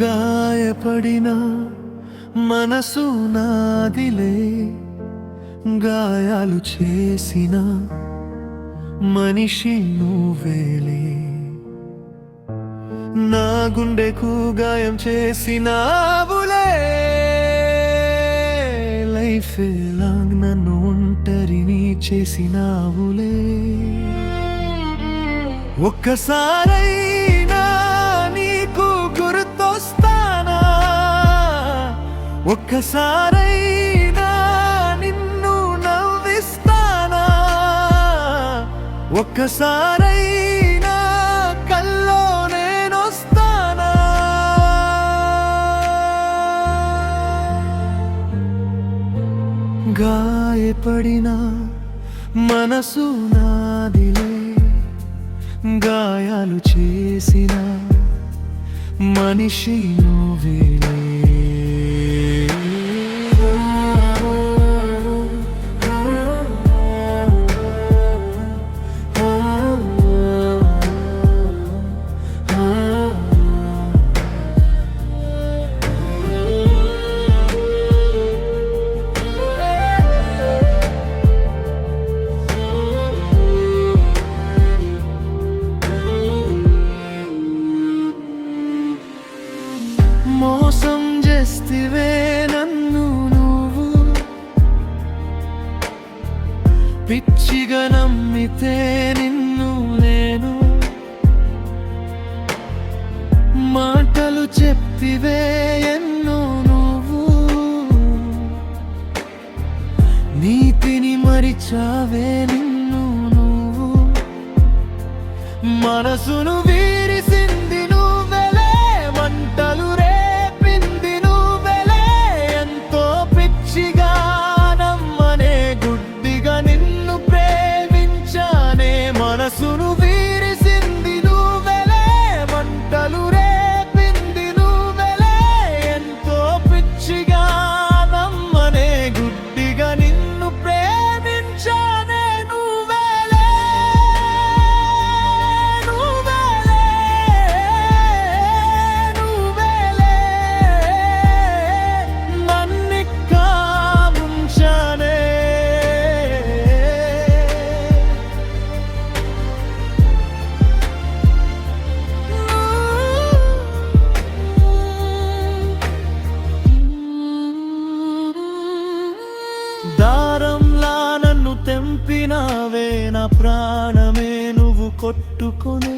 గాయపడిన మనసు నాదిలే, గాయాలు చేసిన మనిషి నువ్వేలే. నా గుండెకు గాయం చేసినావులే, లైఫ్ లాంగ్ నన్ను ఒంటరిని చేసినావులే. ఒక్కసారైనా నీకు గుర్తొస్తానా, ఒక్కసారైనా నిన్ను నవ్విస్తానా, ఒక్కసారైనా కల్లో నేనొస్తానా. గాయపడిన మనసు నాదిలే, గాయాలు చేసిన మనిషి నువ్వేలే. మోసం చేస్తివే నన్ను నువ్వు, పిచ్చిగా నమ్మితే నిన్ను నేను. మాటలు చెప్పివే ఎన్నో నువ్వు, నీతిని మరిచావే నిన్ను నువ్వు. మనసును వీరిసింది నువ్వెలే, మంటలు రేపింది నువ్వెలే. ఎంతో పిచ్చిగా నమ్మనే గుడ్డిగా నిన్ను ప్రేమించానే. మనసును వీరిసింది నువ్వెలే, మంటలు రేపింది నువ్వెలే. ఎంతో పిచ్చిగా నమ్మనే గుడ్డిగా నిన్ను ప్రేమించానే. నువ్వెలే నువ్వెలే నువ్వెలే నన్నిక్కా ముంచానే. దారంలా నన్ను తెంపినావే, నా ప్రాణమే నువ్వు కొట్టుకొనే.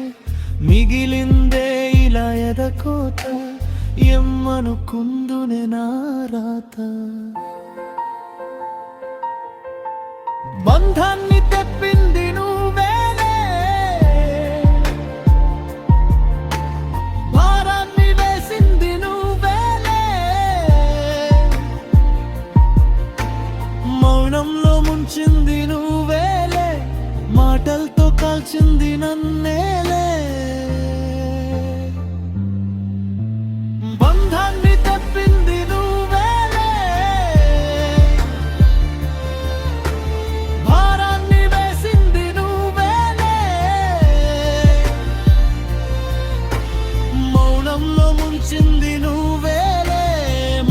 మిగిలిందే ఇలా ఎదకోత, ఎమ్మనుకుందునే నా రాత. బంధాన్ని తెప్పింది నువ్వేలే, భారాన్ని వేసింది నువ్వేలే. మౌనంలో ముంచింది నువ్వేలే, మాటలతో కాల్చింది నన్నేలే. బంధాన్ని తెప్పింది నువ్వేలే, భారాన్ని వేసింది నువ్వేలే. మౌనంలో ముంచింది నువ్వేలే,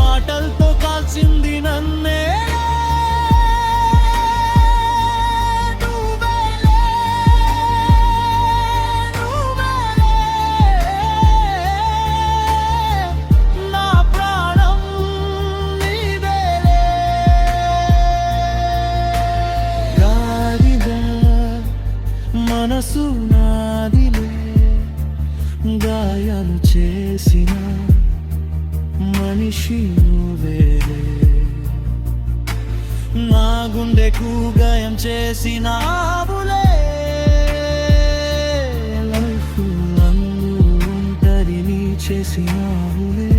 మాటలతో కాల్చింది నన్నే. మనసు నాదిలే, గాయాలు చేసిన మనిషి నువ్వేలే. నా గుండెకు గాయం చేసినావులే, లైఫ్ నన్ను ఒంటరిని చేసినావులే.